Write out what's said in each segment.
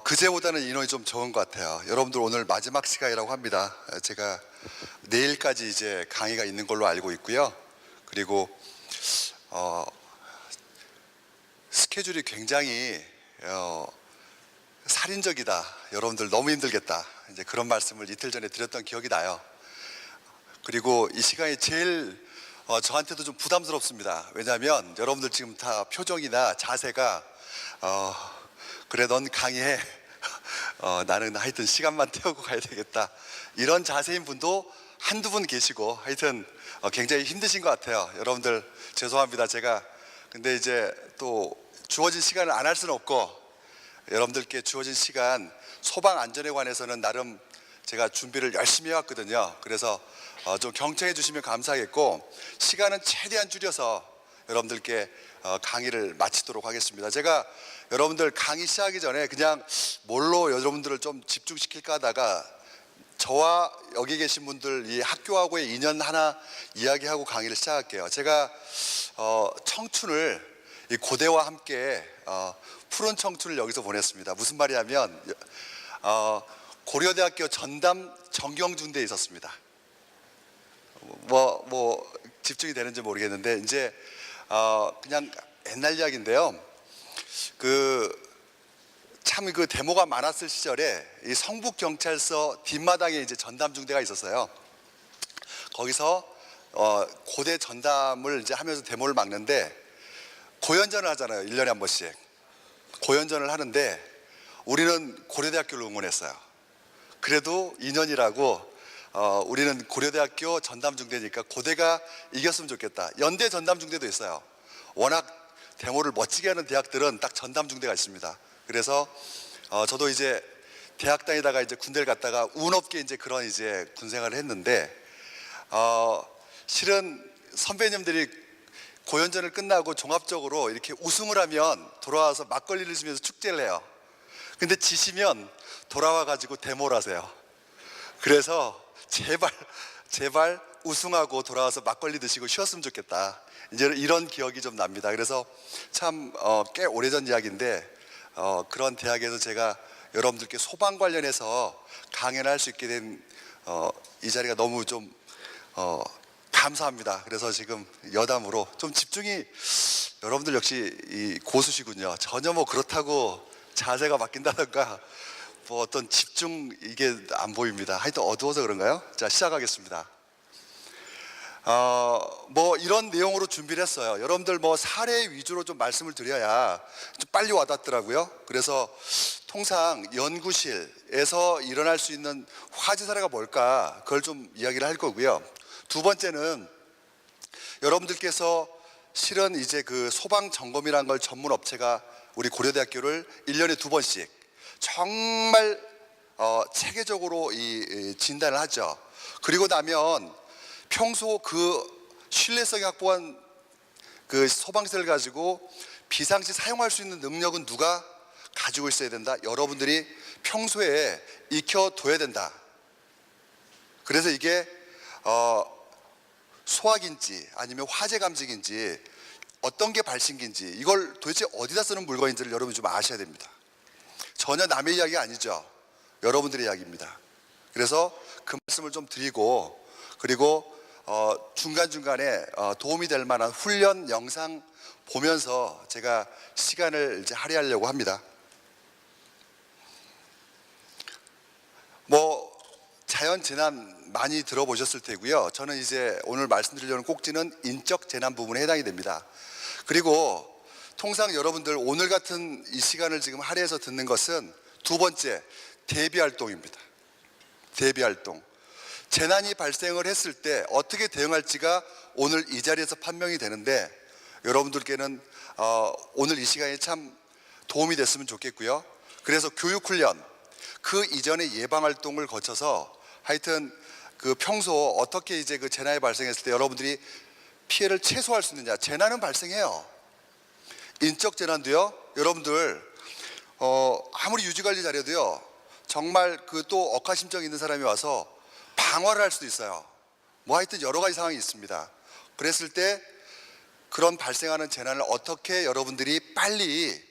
그제보다는 인원이 좀 적은 것 같아요. 여러분들 오늘 마지막 시간이라고 합니다. 제가 내일까지 이제 강의가 있는 걸로 알고 있고요. 그리고 스케줄이 굉장히 살인적이다. 여러분들 너무 힘들겠다. 이제 그런 말씀을 이틀 전에 드렸던 기억이 나요. 그리고 이 시간이 제일 저한테도 좀 부담스럽습니다. 왜냐하면 여러분들 지금 다 표정이나 자세가 그래 넌 강의해. 나는 하여튼 시간만 태우고 가야 되겠다. 이런 자세인 분도 한두 분 계시고 하여튼 굉장히 힘드신 것 같아요. 여러분들 죄송합니다. 제가 근데 이제 또 주어진 시간을 안 할 수는 없고 여러분들께 주어진 시간 소방 안전에 관해서는 나름 제가 준비를 열심히 해왔거든요. 그래서 좀 경청해 주시면 감사하겠고 시간은 최대한 줄여서 여러분들께 강의를 마치도록 하겠습니다. 제가 여러분들 강의 시작하기 전에 그냥 뭘로 여러분들을 좀 집중시킬까 하다가 저와 여기 계신 분들 이 학교하고의 인연 하나 이야기하고 강의를 시작할게요. 제가 청춘을 이 고대와 함께 푸른 청춘을 여기서 보냈습니다. 무슨 말이냐면 고려대학교 전담 정경중대에 있었습니다. 뭐 집중이 되는지 모르겠는데 이제 그냥 옛날 이야기인데요. 참 그 데모가 많았을 시절에 이 성북 경찰서 뒷마당에 이제 전담중대가 있었어요. 거기서 고대 전담을 이제 하면서 데모를 막는데 고연전을 하잖아요. 1년에 한 번씩 고연전을 하는데 우리는 고려대학교를 응원했어요. 그래도 2년이라고 우리는 고려대학교 전담중대니까 고대가 이겼으면 좋겠다. 연대 전담중대도 있어요. 워낙 데모를 멋지게 하는 대학들은 딱 전담중대가 있습니다. 그래서 저도 이제 대학 다니다가 이제 군대를 갔다가 운 없게 이제 그런 이제 군생활을 했는데 실은 선배님들이 고연전을 끝나고 종합적으로 이렇게 우승을 하면 돌아와서 막걸리를 주면서 축제를 해요. 근데 지시면 돌아와 가지고 데모를 하세요. 그래서 제발 우승하고 돌아와서 막걸리 드시고 쉬었으면 좋겠다. 이제 이런 기억이 좀 납니다. 그래서 참 꽤 오래전 이야기인데 그런 대학에서 제가 여러분들께 소방 관련해서 강연을 할 수 있게 된 이 자리가 너무 좀 감사합니다. 그래서 지금 여담으로 좀 집중이 여러분들 역시 이 고수시군요. 전혀 뭐 그렇다고 자세가 바뀐다던가 뭐 어떤 집중 이게 안 보입니다. 하여튼 어두워서 그런가요? 자, 시작하겠습니다. 뭐 이런 내용으로 준비를 했어요. 여러분들 뭐 사례 위주로 좀 말씀을 드려야 좀 빨리 와닿더라고요. 그래서 통상 연구실에서 일어날 수 있는 화재 사례가 뭘까 그걸 좀 이야기를 할 거고요. 두 번째는 여러분들께서 실은 이제 그 소방 점검이라는 걸 전문 업체가 우리 고려대학교를 1년에 2번씩 정말 체계적으로 이 진단을 하죠. 그리고 나면 평소 그 신뢰성이 확보한 그 소방시설을 가지고 비상시 사용할 수 있는 능력은 누가 가지고 있어야 된다? 여러분들이 평소에 익혀둬야 된다. 그래서 이게 소화기인지 아니면 화재 감지기인지 어떤 게 발신기인지 이걸 도대체 어디다 쓰는 물건인지를 여러분이 좀 아셔야 됩니다. 전혀 남의 이야기가 아니죠. 여러분들의 이야기입니다. 그래서 그 말씀을 좀 드리고 그리고 중간중간에 도움이 될 만한 훈련 영상 보면서 제가 시간을 이제 할애하려고 합니다. 뭐 자연재난 많이 들어보셨을 테고요. 저는 이제 오늘 말씀드리려는 꼭지는 인적 재난 부분에 해당이 됩니다. 그리고 통상 여러분들 오늘 같은 이 시간을 지금 할애해서 듣는 것은 두 번째 대비활동입니다. 대비활동. 재난이 발생을 했을 때 어떻게 대응할지가 오늘 이 자리에서 판명이 되는데 여러분들께는 오늘 이 시간이 참 도움이 됐으면 좋겠고요. 그래서 교육훈련, 그 이전의 예방활동을 거쳐서 하여튼 그 평소 어떻게 이제 그 재난이 발생했을 때 여러분들이 피해를 최소화할 수 있느냐. 재난은 발생해요. 인적 재난도요. 여러분들 아무리 유지관리 잘해도요. 정말 그 또 억하심정 있는 사람이 와서 방화를 할 수도 있어요. 뭐 하여튼 여러 가지 상황이 있습니다. 그랬을 때 그런 발생하는 재난을 어떻게 여러분들이 빨리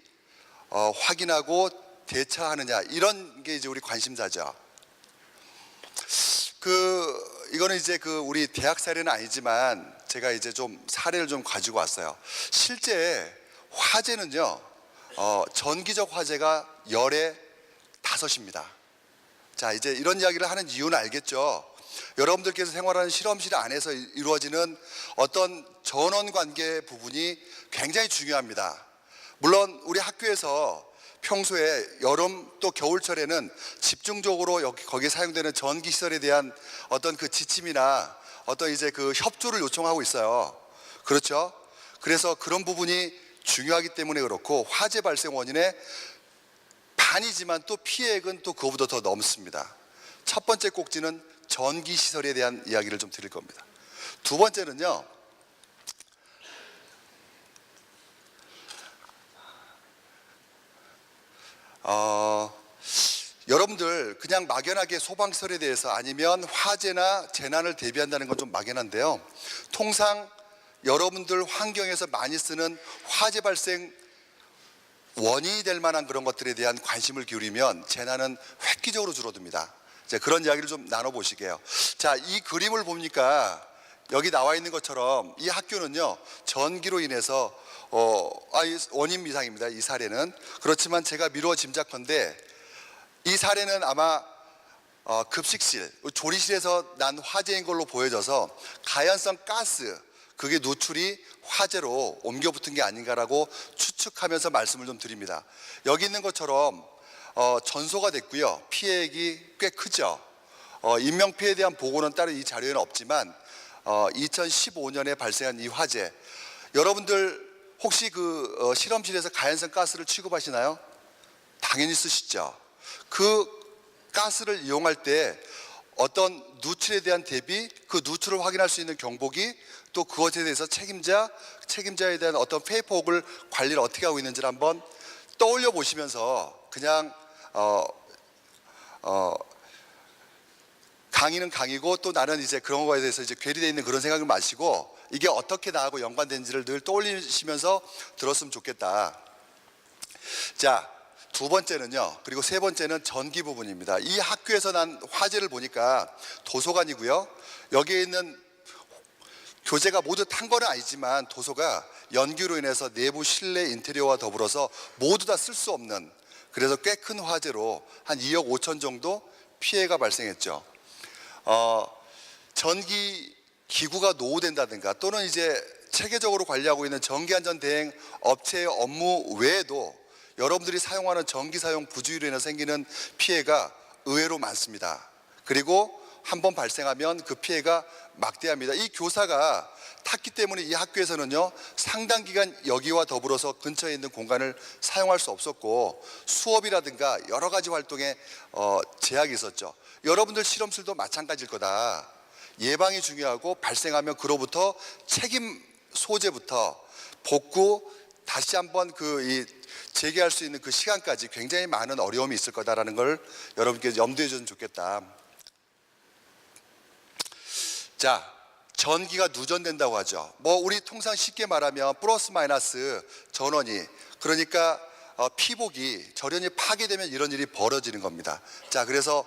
확인하고 대처하느냐, 이런 게 이제 우리 관심사죠. 이거는 이제 우리 대학 사례는 아니지만 제가 이제 좀 사례를 좀 가지고 왔어요. 실제 화재는요, 전기적 화재가 열에 5입니다. 자, 이제 이런 이야기를 하는 이유는 알겠죠. 여러분들께서 생활하는 실험실 안에서 이루어지는 어떤 전원 관계 부분이 굉장히 중요합니다. 물론 우리 학교에서 평소에 여름 또 겨울철에는 집중적으로 거기에 사용되는 전기 시설에 대한 어떤 그 지침이나 어떤 이제 그 협조를 요청하고 있어요. 그렇죠? 그래서 그런 부분이 중요하기 때문에 그렇고, 화재 발생 원인의 반이지만 또 피해액은 또 그거보다 더 넘습니다. 첫 번째 꼭지는 전기 시설에 대한 이야기를 좀 드릴 겁니다. 두 번째는요, 여러분들 그냥 막연하게 소방시설에 대해서 아니면 화재나 재난을 대비한다는 건 좀 막연한데요. 통상 여러분들 환경에서 많이 쓰는 화재 발생 원인이 될 만한 그런 것들에 대한 관심을 기울이면 재난은 획기적으로 줄어듭니다. 이제 그런 이야기를 좀 나눠보시게요. 자, 이 그림을 보니까 여기 나와 있는 것처럼 이 학교는요, 전기로 인해서 원인 미상입니다. 이 사례는. 그렇지만 제가 미루어 짐작컨대 이 사례는 아마 급식실, 조리실에서 난 화재인 걸로 보여져서 가연성 가스, 그게 누출이 화재로 옮겨 붙은 게 아닌가라고 추측하면서 말씀을 좀 드립니다. 여기 있는 것처럼 전소가 됐고요. 피해액이 꽤 크죠. 인명피해에 대한 보고는 따로 이 자료에는 없지만 2015년에 발생한 이 화재, 여러분들 혹시 실험실에서 가연성 가스를 취급하시나요? 당연히 쓰시죠. 그 가스를 이용할 때 어떤 누출에 대한 대비, 그 누출을 확인할 수 있는 경보기, 또 그것에 대해서 책임자에 대한 어떤 페이퍼웍을 관리를 어떻게 하고 있는지를 한번 떠올려 보시면서 그냥 강의는 강의고 또 나는 이제 그런 거에 대해서 이제 괴리되어 있는 그런 생각을 마시고 이게 어떻게 나하고 연관된지를 늘 떠올리시면서 들었으면 좋겠다. 자, 두 번째는요, 그리고 세 번째는 전기 부분입니다. 이 학교에서 난 화재를 보니까 도서관이고요, 여기에 있는 교재가 모두 탄 건 아니지만 도서가 연기로 인해서 내부 실내 인테리어와 더불어서 모두 다 쓸 수 없는, 그래서 꽤 큰 화재로 한 2억 5천 정도 피해가 발생했죠. 전기 기구가 노후된다든가 또는 이제 체계적으로 관리하고 있는 전기안전 대행 업체의 업무 외에도 여러분들이 사용하는 전기 사용 부주의로 인해 생기는 피해가 의외로 많습니다. 그리고 한번 발생하면 그 피해가 막대합니다. 이 교사가 탔기 때문에 이 학교에서는요, 상당 기간 여기와 더불어서 근처에 있는 공간을 사용할 수 없었고 수업이라든가 여러 가지 활동에 제약이 있었죠. 여러분들 실험실도 마찬가지일 거다. 예방이 중요하고 발생하면 그로부터 책임 소재부터 복구, 다시 한번 재개할 수 있는 그 시간까지 굉장히 많은 어려움이 있을 거다라는 걸 여러분께 염두해 주면 좋겠다. 자, 전기가 누전된다고 하죠. 우리 통상 쉽게 말하면 플러스 마이너스 전원이, 그러니까 피복이 절연히 파괴되면 이런 일이 벌어지는 겁니다. 자, 그래서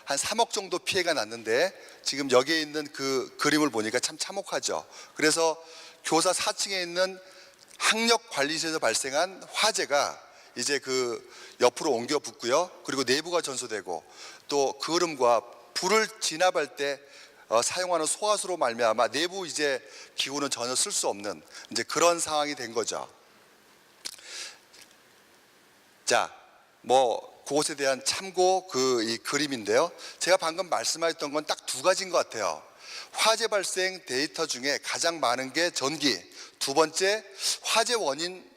한 3억 정도 피해가 났는데 지금 여기에 있는 그 그림을 보니까 참 참혹하죠. 그래서 교사 4층에 있는 학력관리실에서 발생한 화재가 이제 옆으로 옮겨 붙고요, 그리고 내부가 전소되고 또 그 흐름과 불을 진압할 때 사용하는 소화수로 말미암아 내부 이제 기구는 전혀 쓸 수 없는 이제 그런 상황이 된 거죠. 자, 그것에 대한 참고 이 그림인데요. 제가 방금 말씀하셨던 건 딱 두 가지인 것 같아요. 화재 발생 데이터 중에 가장 많은 게 전기, 두 번째 화재 원인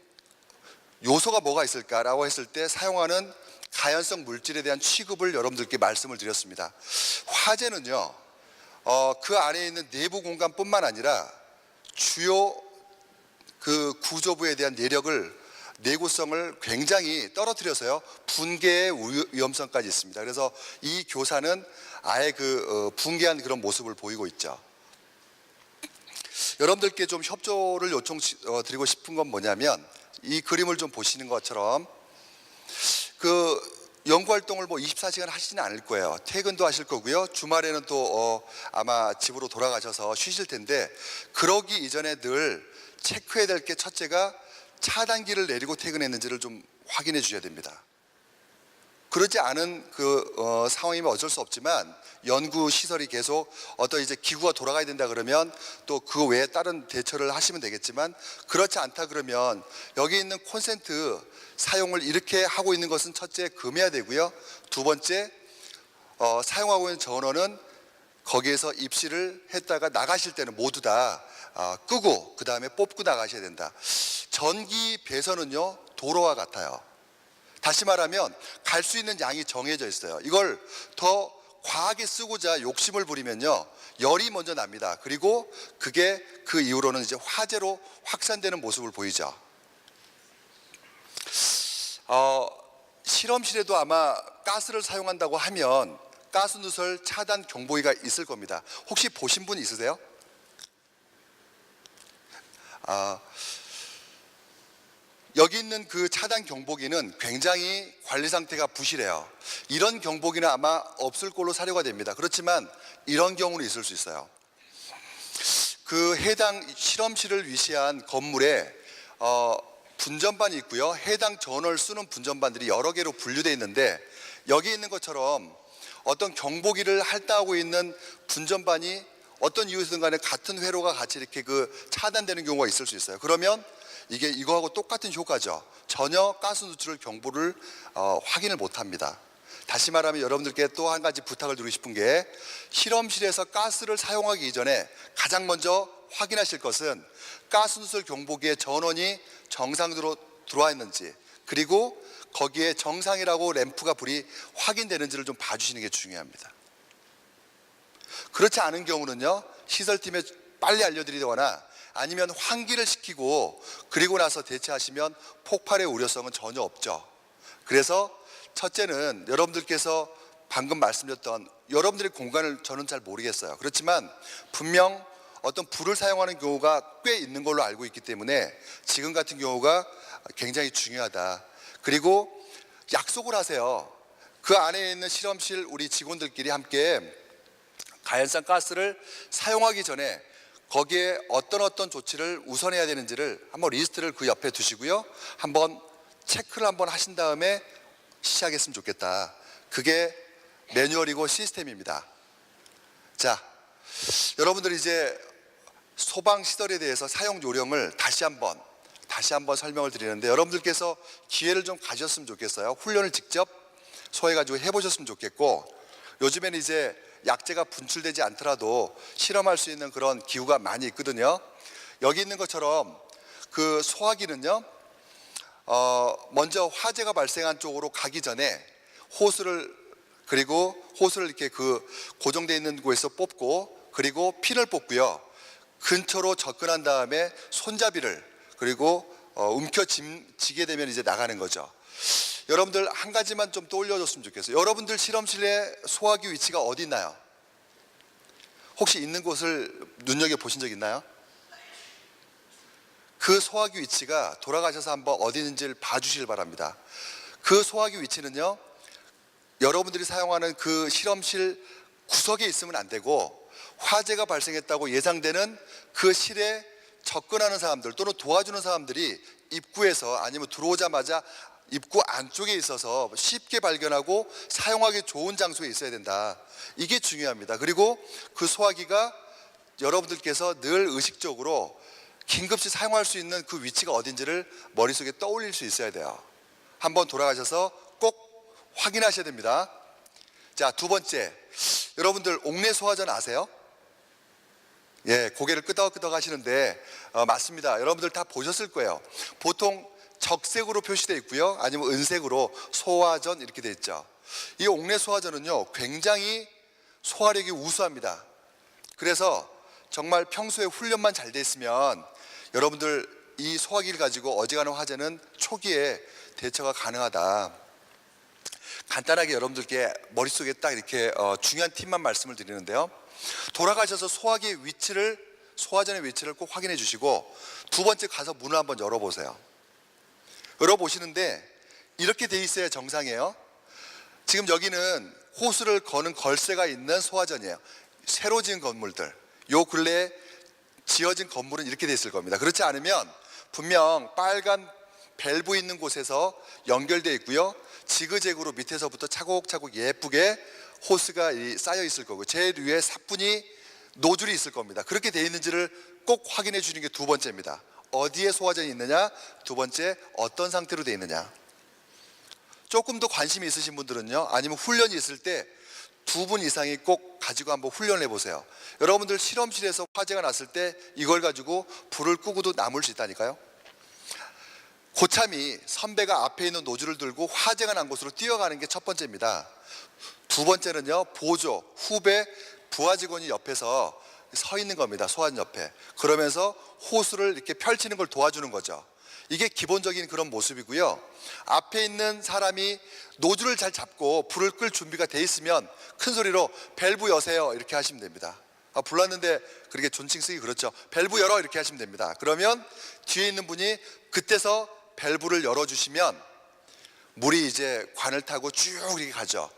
요소가 뭐가 있을까라고 했을 때 사용하는 가연성 물질에 대한 취급을 여러분들께 말씀을 드렸습니다. 화재는요, 그 안에 있는 내부 공간뿐만 아니라 주요 그 구조부에 대한 내구성을 굉장히 떨어뜨려서요, 붕괴의 위험성까지 있습니다. 그래서 이 교사는 아예 붕괴한 그런 모습을 보이고 있죠. 여러분들께 좀 협조를 요청드리고 싶은 건 뭐냐면, 이 그림을 좀 보시는 것처럼 연구 활동을 24시간 하시지는 않을 거예요. 퇴근도 하실 거고요. 주말에는 또 아마 집으로 돌아가셔서 쉬실 텐데, 그러기 이전에 늘 체크해야 될 게 첫째가 차단기를 내리고 퇴근했는지를 좀 확인해 주셔야 됩니다. 그러지 않은 상황이면 어쩔 수 없지만, 연구 시설이 계속 어떤 이제 기구가 돌아가야 된다 그러면 또 그 외에 다른 대처를 하시면 되겠지만, 그렇지 않다 그러면 여기 있는 콘센트 사용을 이렇게 하고 있는 것은 첫째 금해야 되고요. 두 번째 사용하고 있는 전원은 거기에서 입실을 했다가 나가실 때는 모두 다 끄고 그 다음에 뽑고 나가셔야 된다. 전기 배선은요, 도로와 같아요. 다시 말하면 갈 수 있는 양이 정해져 있어요. 이걸 더 과하게 쓰고자 욕심을 부리면요, 열이 먼저 납니다. 그리고 그게 그 이후로는 이제 화재로 확산되는 모습을 보이죠. 실험실에도 아마 가스를 사용한다고 하면 가스 누설 차단 경보기가 있을 겁니다. 혹시 보신 분 있으세요? 여기 있는 그 차단 경보기는 굉장히 관리 상태가 부실해요. 이런 경보기는 아마 없을 걸로 사료가 됩니다. 그렇지만 이런 경우는 있을 수 있어요. 그 해당 실험실을 위치한 건물에 분전반이 있고요. 해당 전원을 쓰는 분전반들이 여러 개로 분류되어 있는데, 여기 있는 것처럼 어떤 경보기를 할당하고 있는 분전반이 어떤 이유에서든 간에 같은 회로가 같이 이렇게 차단되는 경우가 있을 수 있어요. 그러면 이게 이거하고 똑같은 효과죠. 전혀 가스 누출 경보를 확인을 못합니다. 다시 말하면 여러분들께 또 한 가지 부탁을 드리고 싶은 게, 실험실에서 가스를 사용하기 이전에 가장 먼저 확인하실 것은 가스 누출 경보기의 전원이 정상으로 들어와 있는지, 그리고 거기에 정상이라고 램프가 불이 확인되는지를 좀 봐주시는 게 중요합니다. 그렇지 않은 경우는요, 시설팀에 빨리 알려드리거나 아니면 환기를 시키고 그리고 나서 대체하시면 폭발의 우려성은 전혀 없죠. 그래서 첫째는 여러분들께서 방금 말씀드렸던 여러분들의 공간을 저는 잘 모르겠어요. 그렇지만 분명 어떤 불을 사용하는 경우가 꽤 있는 걸로 알고 있기 때문에 지금 같은 경우가 굉장히 중요하다. 그리고 약속을 하세요. 그 안에 있는 실험실 우리 직원들끼리 함께 가연성 가스를 사용하기 전에 거기에 어떤 조치를 우선해야 되는지를 한번 리스트를 그 옆에 두시고요, 한번 체크를 한번 하신 다음에 시작했으면 좋겠다. 그게 매뉴얼이고 시스템입니다. 자, 여러분들이 이제 소방시설에 대해서 사용 요령을 다시 한번 설명을 드리는데, 여러분들께서 기회를 좀 가졌으면 좋겠어요. 훈련을 직접 소해가지고 해보셨으면 좋겠고, 요즘에는 이제 약재가 분출되지 않더라도 실험할 수 있는 그런 기구가 많이 있거든요. 여기 있는 것처럼 그 소화기는요, 먼저 화재가 발생한 쪽으로 가기 전에 호스를 이렇게 고정되어 있는 곳에서 뽑고, 그리고 핀을 뽑고요, 근처로 접근한 다음에 손잡이를 그리고 움켜쥐게 되면 이제 나가는 거죠. 여러분들 한 가지만 좀 떠올려줬으면 좋겠어요. 여러분들 실험실의 소화기 위치가 어디 있나요? 혹시 있는 곳을 눈여겨보신 적 있나요? 그 소화기 위치가 돌아가셔서 한번 어디 있는지를 봐주시길 바랍니다. 그 소화기 위치는요, 여러분들이 사용하는 그 실험실 구석에 있으면 안 되고, 화재가 발생했다고 예상되는 그 실에 접근하는 사람들 또는 도와주는 사람들이 입구에서 아니면 들어오자마자 입구 안쪽에 있어서 쉽게 발견하고 사용하기 좋은 장소에 있어야 된다. 이게 중요합니다. 그리고 그 소화기가 여러분들께서 늘 의식적으로 긴급시 사용할 수 있는 그 위치가 어딘지를 머릿속에 떠올릴 수 있어야 돼요. 한번 돌아가셔서 꼭 확인하셔야 됩니다. 자, 두 번째, 여러분들 옥내 소화전 아세요? 예, 고개를 끄덕끄덕 하시는데 맞습니다. 여러분들 다 보셨을 거예요. 보통 적색으로 표시되어 있고요, 아니면 은색으로 소화전 이렇게 되어 있죠. 이 옥내 소화전은요 굉장히 소화력이 우수합니다. 그래서 정말 평소에 훈련만 잘 돼 있으면 여러분들 이 소화기를 가지고 어지간한 화재는 초기에 대처가 가능하다. 간단하게 여러분들께 머릿속에 딱 이렇게 중요한 팁만 말씀을 드리는데요, 돌아가셔서 소화기의 위치를, 소화전의 위치를 꼭 확인해 주시고 두 번째 가서 문을 한번 열어보세요. 열어보시는데 이렇게 돼 있어야 정상이에요. 지금 여기는 호스를 거는 걸쇠가 있는 소화전이에요. 새로 지은 건물들, 요 근래에 지어진 건물은 이렇게 돼 있을 겁니다. 그렇지 않으면 분명 빨간 밸브 있는 곳에서 연결되어 있고요, 지그재그로 밑에서부터 차곡차곡 예쁘게 호스가 쌓여 있을 거고 제일 위에 사뿐히 노즐이 있을 겁니다. 그렇게 되어 있는지를 꼭 확인해 주는 게 두 번째입니다. 어디에 소화전이 있느냐, 두 번째 어떤 상태로 되어 있느냐. 조금 더 관심이 있으신 분들은요, 아니면 훈련이 있을 때 2분 이상이 꼭 가지고 한번 훈련을 해보세요. 여러분들 실험실에서 화재가 났을 때 이걸 가지고 불을 끄고도 남을 수 있다니까요. 고참이 선배가 앞에 있는 노즐을 들고 화재가 난 곳으로 뛰어가는 게 첫 번째입니다. 두 번째는요, 보조, 후배, 부하 직원이 옆에서 서 있는 겁니다. 소환 옆에. 그러면서 호스를 이렇게 펼치는 걸 도와주는 거죠. 이게 기본적인 그런 모습이고요. 앞에 있는 사람이 노즐을 잘 잡고 불을 끌 준비가 돼 있으면 큰 소리로 밸브 여세요 이렇게 하시면 됩니다. 불났는데 그렇게 존칭 쓰기 그렇죠. 밸브 열어 이렇게 하시면 됩니다. 그러면 뒤에 있는 분이 그때서 밸브를 열어주시면 물이 이제 관을 타고 쭉 이렇게 가죠.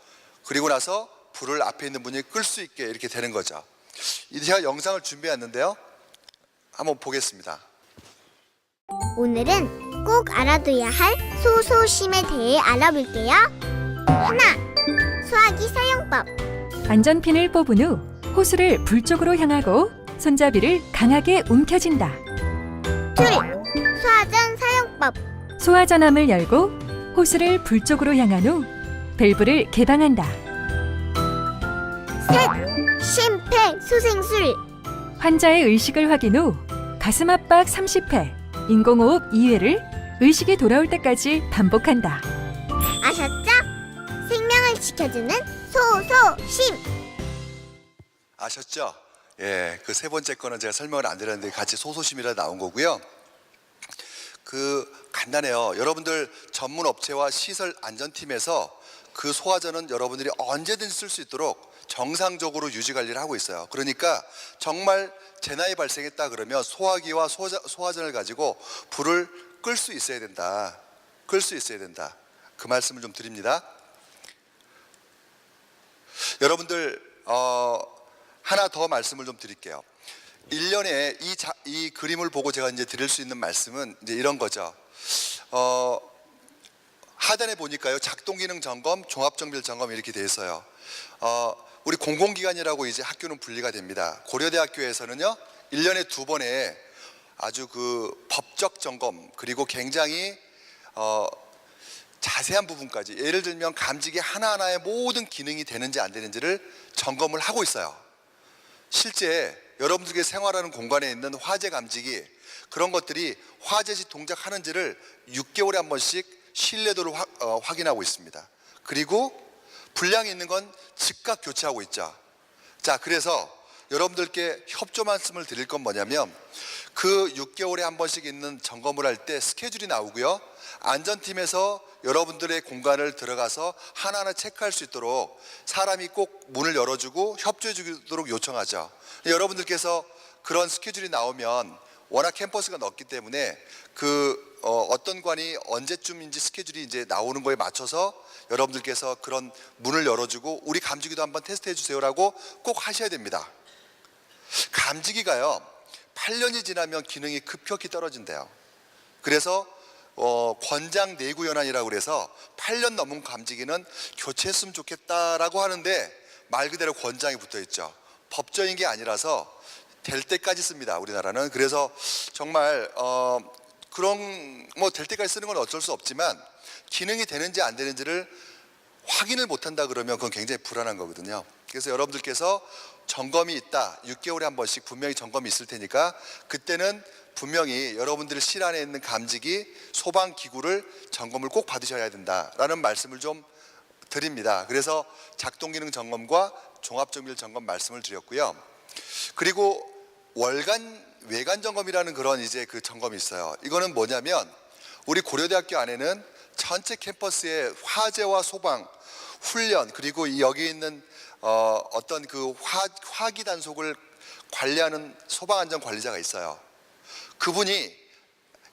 그리고 나서 불을 앞에 있는 분이 끌 수 있게 이렇게 되는 거죠. 제가 영상을 준비했는데요, 한번 보겠습니다. 오늘은 꼭 알아둬야 할 소소심에 대해 알아볼게요. 하나, 소화기 사용법. 안전핀을 뽑은 후 호스를 불 쪽으로 향하고 손잡이를 강하게 움켜쥔다. 둘, 소화전 사용법. 소화전함을 열고 호스를 불 쪽으로 향한 후 밸브를 개방한다. 셋, 심폐소생술. 환자의 의식을 확인 후 가슴 압박 30회, 인공호흡 2회를 의식이 돌아올 때까지 반복한다. 아셨죠? 생명을 지켜주는 소소심. 아셨죠? 예, 그 세 번째 거는 제가 설명을 안 드렸는데 같이 소소심이라 나온 거고요. 간단해요. 여러분들 전문 업체와 시설 안전팀에서 그 소화전은 여러분들이 언제든지 쓸 수 있도록 정상적으로 유지 관리를 하고 있어요. 그러니까 정말 재난이 발생했다 그러면 소화기와 소화전을 가지고 불을 끌 수 있어야 된다. 끌 수 있어야 된다. 그 말씀을 좀 드립니다. 여러분들 하나 더 말씀을 좀 드릴게요. 1년에 이 그림을 보고 제가 이제 드릴 수 있는 말씀은 이제 이런 거죠. 하단에 보니까요, 작동기능 점검, 종합정비율 점검 이렇게 돼 있어요. 우리 공공기관이라고 이제 학교는 분리가 됩니다. 고려대학교에서는요, 1년에 2번의 아주 법적 점검, 그리고 굉장히 자세한 부분까지, 예를 들면 감지기 하나하나의 모든 기능이 되는지 안 되는지를 점검을 하고 있어요. 실제 여러분들께 생활하는 공간에 있는 화재 감지기, 그런 것들이 화재 시 동작하는지를 6개월에 한 번씩 신뢰도를 확인하고 있습니다. 그리고 불량이 있는 건 즉각 교체하고 있죠. 자, 그래서 여러분들께 협조 말씀을 드릴 건 뭐냐면, 그 6개월에 한 번씩 있는 점검을 할 때 스케줄이 나오고요, 안전팀에서 여러분들의 공간을 들어가서 하나하나 체크할 수 있도록 사람이 꼭 문을 열어주고 협조해 주도록 요청하죠. 여러분들께서 그런 스케줄이 나오면 워낙 캠퍼스가 넓기 때문에 어떤 관이 언제쯤인지 스케줄이 이제 나오는 거에 맞춰서 여러분들께서 그런 문을 열어주고 우리 감지기도 한번 테스트해 주세요라고 꼭 하셔야 됩니다. 감지기가요, 8년이 지나면 기능이 급격히 떨어진대요. 그래서 권장 내구 연한이라고 그래서 8년 넘은 감지기는 교체했으면 좋겠다라고 하는데 말 그대로 권장이 붙어 있죠. 법적인 게 아니라서 될 때까지 씁니다, 우리나라는. 그래서 정말 그런 될 때까지 쓰는 건 어쩔 수 없지만 기능이 되는지 안 되는지를 확인을 못한다 그러면 그건 굉장히 불안한 거거든요. 그래서 여러분들께서 점검이 있다. 6개월에 한 번씩 분명히 점검이 있을 테니까 그때는 분명히 여러분들 실 안에 있는 감지기, 소방기구를 점검을 꼭 받으셔야 된다라는 말씀을 좀 드립니다. 그래서 작동기능 점검과 종합정밀 점검 말씀을 드렸고요. 그리고 월간 외관 점검이라는 그런 이제 그 점검이 있어요. 이거는 뭐냐면 우리 고려대학교 안에는 전체 캠퍼스의 화재와 소방, 훈련, 그리고 이 여기 있는 어떤 그 화기 단속을 관리하는 소방안전관리자가 있어요. 그분이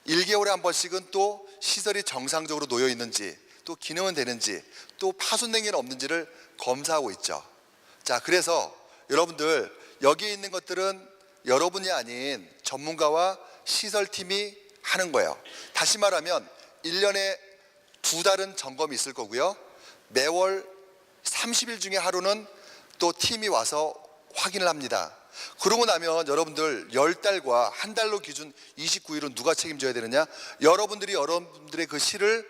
1개월에 한 번씩은 또 시설이 정상적으로 놓여 있는지, 또 기능은 되는지, 또 파손된 게 없는지를 검사하고 있죠. 자, 그래서 여러분들 여기 있는 것들은 여러분이 아닌 전문가와 시설팀이 하는 거예요. 다시 말하면 1년에 2달은 점검이 있을 거고요. 매월 30일 중에 하루는 또 팀이 와서 확인을 합니다. 그러고 나면 여러분들 10달과 한 달로 기준 29일은 누가 책임져야 되느냐? 여러분들의 그 실을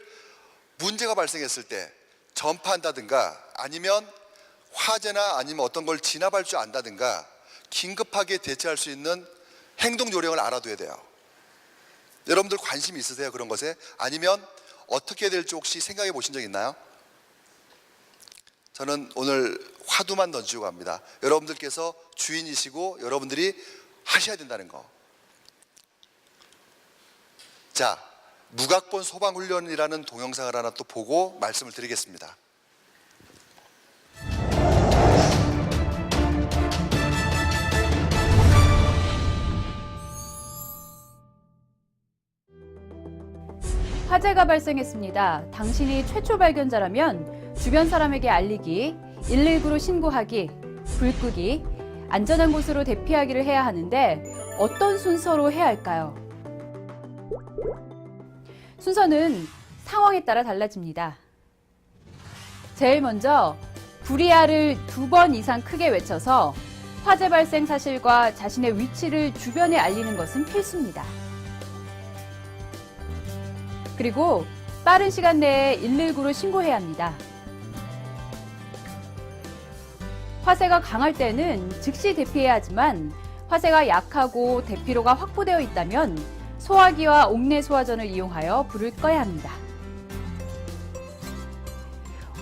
문제가 발생했을 때 전파한다든가 아니면 화재나 아니면 어떤 걸 진압할 줄 안다든가 긴급하게 대처할 수 있는 행동 요령을 알아둬야 돼요. 여러분들 관심 있으세요? 그런 것에? 아니면 어떻게 될지 혹시 생각해 보신 적 있나요? 저는 오늘 화두만 던지고 갑니다. 여러분들께서 주인이시고 여러분들이 하셔야 된다는 거. 자, 무각본 소방훈련이라는 동영상을 하나 또 보고 말씀을 드리겠습니다. 화재가 발생했습니다. 당신이 최초 발견자라면 주변 사람에게 알리기, 119로 신고하기, 불 끄기, 안전한 곳으로 대피하기를 해야 하는데 어떤 순서로 해야 할까요? 순서는 상황에 따라 달라집니다. 제일 먼저 불이야를 2번 이상 크게 외쳐서 화재 발생 사실과 자신의 위치를 주변에 알리는 것은 필수입니다. 그리고 빠른 시간 내에 119로 신고해야 합니다. 화재가 강할 때는 즉시 대피해야 하지만 화재가 약하고 대피로가 확보되어 있다면 소화기와 옥내 소화전을 이용하여 불을 꺼야 합니다.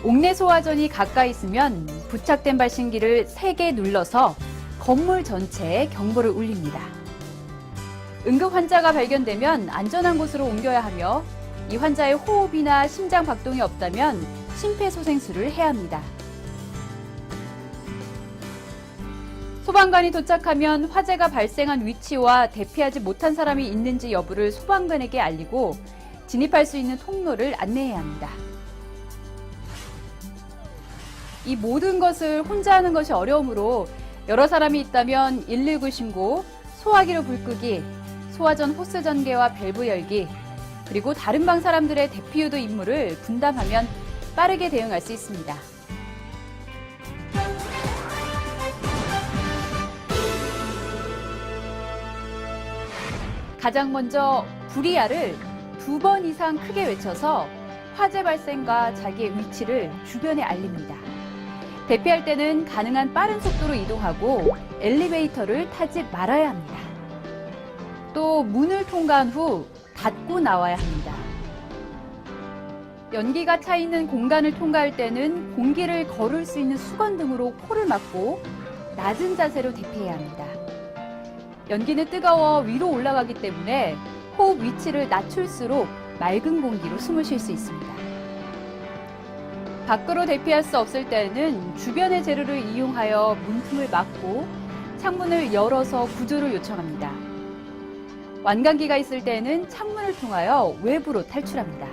옥내 소화전이 가까이 있으면 부착된 발신기를 3개 눌러서 건물 전체에 경보를 울립니다. 응급 환자가 발견되면 안전한 곳으로 옮겨야 하며 이 환자의 호흡이나 심장 박동이 없다면 심폐소생술을 해야 합니다. 소방관이 도착하면 화재가 발생한 위치와 대피하지 못한 사람이 있는지 여부를 소방관에게 알리고 진입할 수 있는 통로를 안내해야 합니다. 이 모든 것을 혼자 하는 것이 어려우므로 여러 사람이 있다면 119 신고, 소화기로 불 끄기, 소화전 호스 전개와 밸브 열기, 그리고 다른 방 사람들의 대피 유도 임무를 분담하면 빠르게 대응할 수 있습니다. 가장 먼저 불이야를 2번 이상 크게 외쳐서 화재 발생과 자기의 위치를 주변에 알립니다. 대피할 때는 가능한 빠른 속도로 이동하고 엘리베이터를 타지 말아야 합니다. 또 문을 통과한 후 닫고 나와야 합니다. 연기가 차 있는 공간을 통과할 때는 공기를 거를 수 있는 수건 등으로 코를 막고 낮은 자세로 대피해야 합니다. 연기는 뜨거워 위로 올라가기 때문에 호흡 위치를 낮출수록 맑은 공기로 숨을 쉴 수 있습니다. 밖으로 대피할 수 없을 때는 주변의 재료를 이용하여 문틈을 막고 창문을 열어서 구조를 요청합니다. 완강기가 있을 때는 창문을 통하여 외부로 탈출합니다.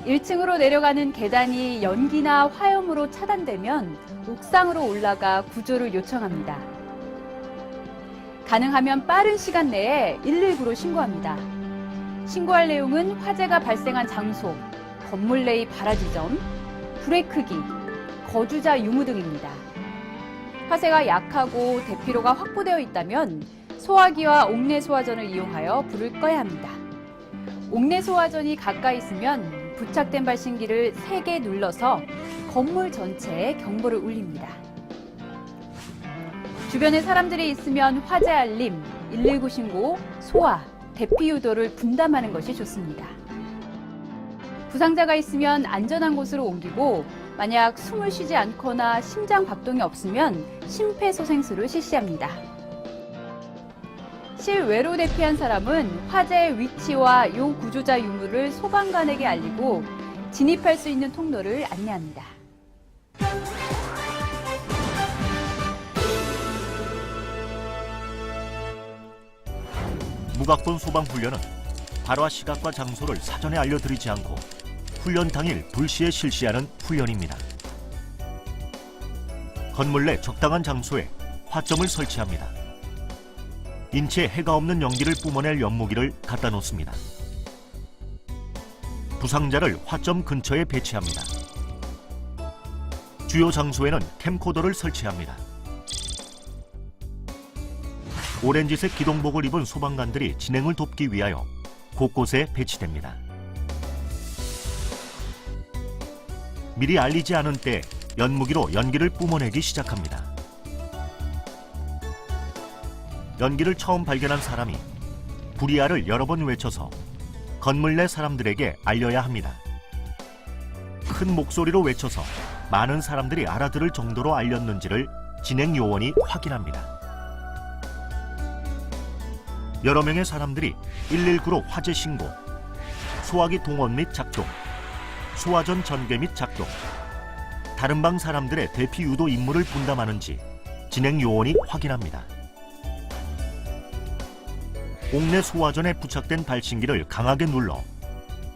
1층으로 내려가는 계단이 연기나 화염으로 차단되면 옥상으로 올라가 구조를 요청합니다. 가능하면 빠른 시간 내에 119로 신고합니다. 신고할 내용은 화재가 발생한 장소, 건물 내의 발화 지점, 불의 크기, 거주자 유무 등입니다. 화재가 약하고 대피로가 확보되어 있다면 소화기와 옥내 소화전을 이용하여 불을 꺼야 합니다. 옥내 소화전이 가까이 있으면 부착된 발신기를 3개 눌러서 건물 전체에 경보를 울립니다. 주변에 사람들이 있으면 화재 알림, 119 신고, 소화, 대피 유도를 분담하는 것이 좋습니다. 부상자가 있으면 안전한 곳으로 옮기고 만약 숨을 쉬지 않거나 심장 박동이 없으면 심폐소생술을 실시합니다. 실외로 대피한 사람은 화재의 위치와 요 구조자 유무를 소방관에게 알리고 진입할 수 있는 통로를 안내합니다. 무각본 소방훈련은 발화 시각과 장소를 사전에 알려드리지 않고 훈련 당일 불시에 실시하는 훈련입니다. 건물 내 적당한 장소에 화점을 설치합니다. 인체에 해가 없는 연기를 뿜어낼 연무기를 갖다 놓습니다. 부상자를 화점 근처에 배치합니다. 주요 장소에는 캠코더를 설치합니다. 오렌지색 기동복을 입은 소방관들이 진행을 돕기 위하여 곳곳에 배치됩니다. 미리 알리지 않은 때 연무기로 연기를 뿜어내기 시작합니다. 연기를 처음 발견한 사람이 불이야를 여러 번 외쳐서 건물 내 사람들에게 알려야 합니다. 큰 목소리로 외쳐서 많은 사람들이 알아들을 정도로 알렸는지를 진행 요원이 확인합니다. 여러 명의 사람들이 119로 화재 신고, 소화기 동원 및 작동, 소화전 전개 및 작동, 다른 방 사람들의 대피 유도 임무를 분담하는지 진행 요원이 확인합니다. 옥내 소화전에 부착된 발신기를 강하게 눌러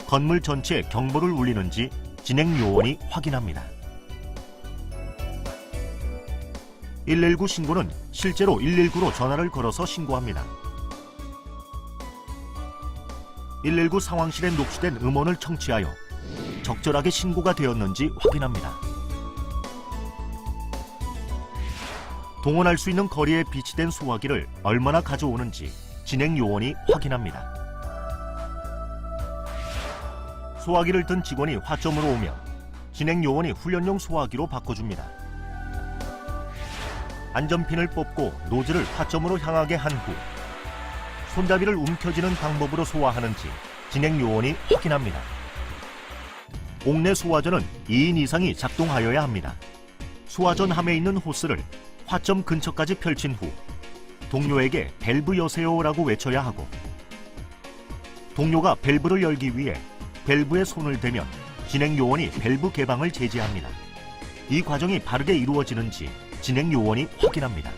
건물 전체에 경보를 울리는지 진행 요원이 확인합니다. 119 신고는 실제로 119로 전화를 걸어서 신고합니다. 119 상황실에 녹취된 음원을 청취하여 적절하게 신고가 되었는지 확인합니다. 동원할 수 있는 거리에 비치된 소화기를 얼마나 가져오는지 진행 요원이 확인합니다. 소화기를 든 직원이 화점으로 오면 진행 요원이 훈련용 소화기로 바꿔줍니다. 안전핀을 뽑고 노즐을 화점으로 향하게 한 후 손잡이를 움켜쥐는 방법으로 소화하는지 진행 요원이 확인합니다. 옥내 소화전은 2인 이상이 작동하여야 합니다. 소화전 함에 있는 호스를 화점 근처까지 펼친 후 동료에게 밸브 여세요라고 외쳐야 하고 동료가 밸브를 열기 위해 밸브에 손을 대면 진행 요원이 밸브 개방을 제지합니다. 이 과정이 바르게 이루어지는지 진행 요원이 확인합니다.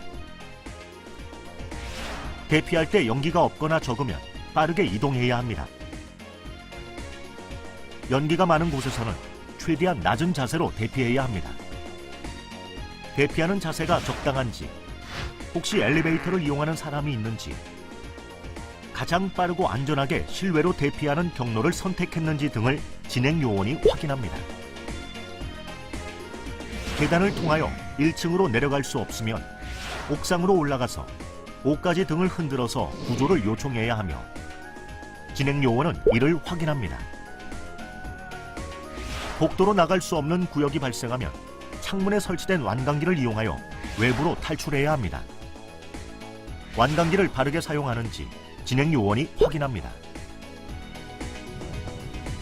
대피할 때 연기가 없거나 적으면 빠르게 이동해야 합니다. 연기가 많은 곳에서는 최대한 낮은 자세로 대피해야 합니다. 대피하는 자세가 적당한지, 혹시 엘리베이터를 이용하는 사람이 있는지, 가장 빠르고 안전하게 실외로 대피하는 경로를 선택했는지 등을 진행 요원이 확인합니다. 계단을 통하여 1층으로 내려갈 수 없으면 옥상으로 올라가서 5가지 등을 흔들어서 구조를 요청해야 하며 진행 요원은 이를 확인합니다. 복도로 나갈 수 없는 구역이 발생하면 창문에 설치된 완강기를 이용하여 외부로 탈출해야 합니다. 완강기를 바르게 사용하는지 진행 요원이 확인합니다.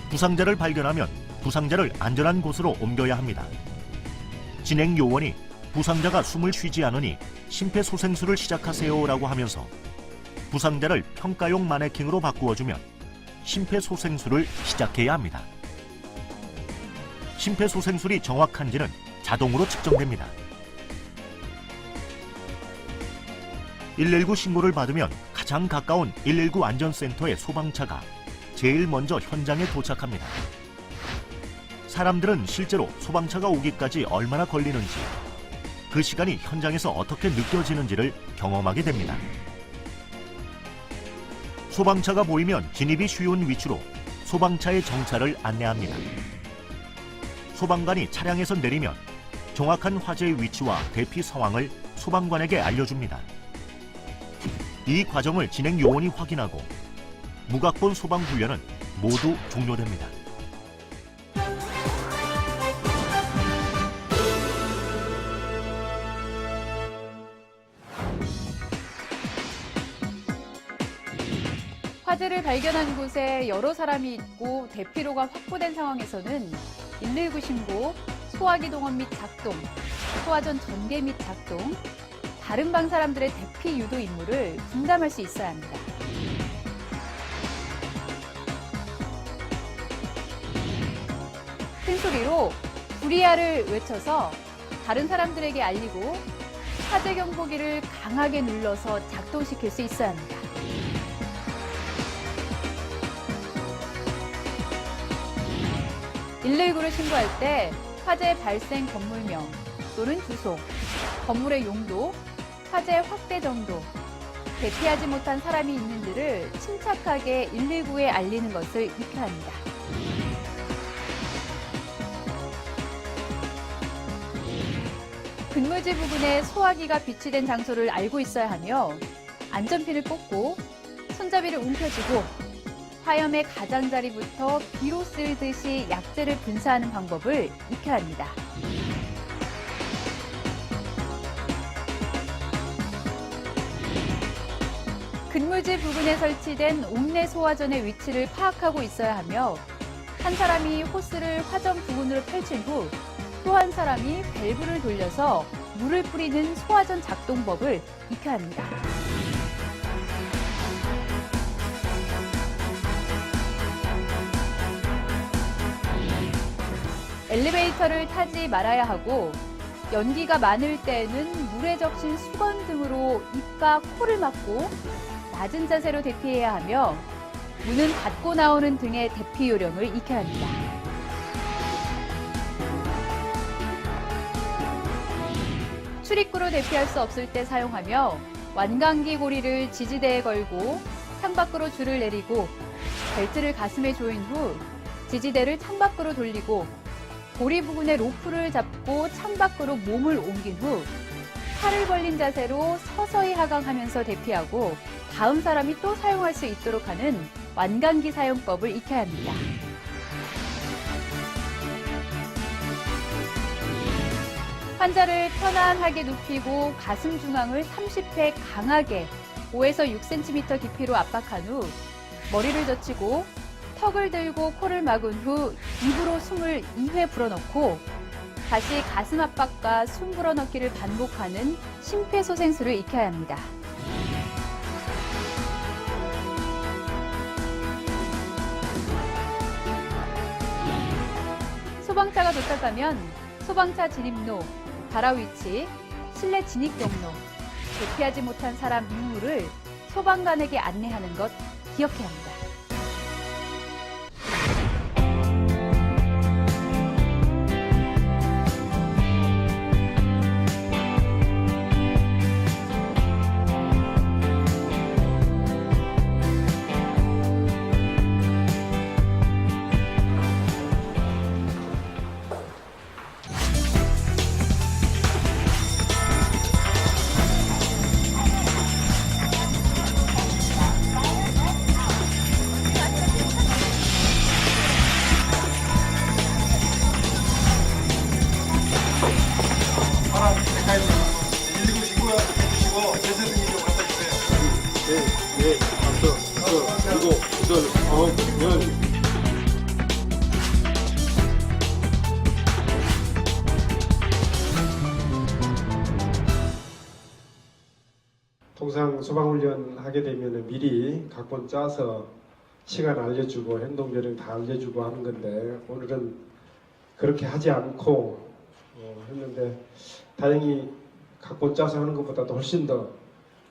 부상자를 발견하면 부상자를 안전한 곳으로 옮겨야 합니다. 진행 요원이 부상자가 숨을 쉬지 않으니 심폐소생술을 시작하세요라고 하면서 부상자를 평가용 마네킹으로 바꾸어주면 심폐소생술을 시작해야 합니다. 심폐소생술이 정확한지는 자동으로 측정됩니다. 119 신고를 받으면 가장 가까운 119 안전센터의 소방차가 제일 먼저 현장에 도착합니다. 사람들은 실제로 소방차가 오기까지 얼마나 걸리는지, 그 시간이 현장에서 어떻게 느껴지는지를 경험하게 됩니다. 소방차가 보이면 진입이 쉬운 위치로 소방차의 정차를 안내합니다. 소방관이 차량에서 내리면 정확한 화재의 위치와 대피 상황을 소방관에게 알려줍니다. 이 과정을 진행 요원이 확인하고 무각본 소방훈련은 모두 종료됩니다. 위치를 발견한 곳에 여러 사람이 있고 대피로가 확보된 상황에서는 119 신고, 소화기 동원 및 작동, 소화전 전개 및 작동, 다른 방 사람들의 대피 유도 임무를 분담할 수 있어야 합니다. 큰 소리로 불이야를 외쳐서 다른 사람들에게 알리고 화재 경보기를 강하게 눌러서 작동시킬 수 있어야 합니다. (119를) 신고할 때 화재 발생 건물명 또는 주소, 건물의 용도, 화재 확대 정도, 대피하지 못한 사람이 있는지를 침착하게 119에 알리는 것을 익혀야 합니다. 근무지 부근에 소화기가 비치된 장소를 알고 있어야 하며 안전핀을 꽂고 손잡이를 움켜쥐고 화염의 가장자리부터 비로 쓸듯이 약재를 분사하는 방법을 익혀야 합니다. 근무지 부근에 설치된 옥내 소화전의 위치를 파악하고 있어야 하며 한 사람이 호스를 화전 부근으로 펼친 후 또 한 사람이 밸브를 돌려서 물을 뿌리는 소화전 작동법을 익혀야 합니다. 엘리베이터를 타지 말아야 하고 연기가 많을 때에는 물에 적신 수건 등으로 입과 코를 막고 낮은 자세로 대피해야 하며 문은 닫고 나오는 등의 대피 요령을 익혀야 합니다. 출입구로 대피할 수 없을 때 사용하며 완강기 고리를 지지대에 걸고 창밖으로 줄을 내리고 벨트를 가슴에 조인 후 지지대를 창밖으로 돌리고 고리 부근에 로프를 잡고 창밖으로 몸을 옮긴 후 팔을 벌린 자세로 서서히 하강하면서 대피하고 다음 사람이 또 사용할 수 있도록 하는 완강기 사용법을 익혀야 합니다. 환자를 편안하게 눕히고 가슴 중앙을 30회 강하게 5에서 6cm 깊이로 압박한 후 머리를 젖히고 턱을 들고 코를 막은 후 입으로 숨을 2회 불어넣고 다시 가슴 압박과 숨 불어넣기를 반복하는 심폐소생술을 익혀야 합니다. 소방차가 도착하면 소방차 진입로, 발화 위치, 실내 진입 경로, 대피하지 못한 사람 임무를 소방관에게 안내하는 것 기억해야 합니다. 통상 소방훈련 하게 되면 미리 각본 짜서 시간 알려주고 행동 요령 다 알려주고 하는 건데 오늘은 그렇게 하지 않고 했는데 다행히 각본 짜서 하는 것보다도 훨씬 더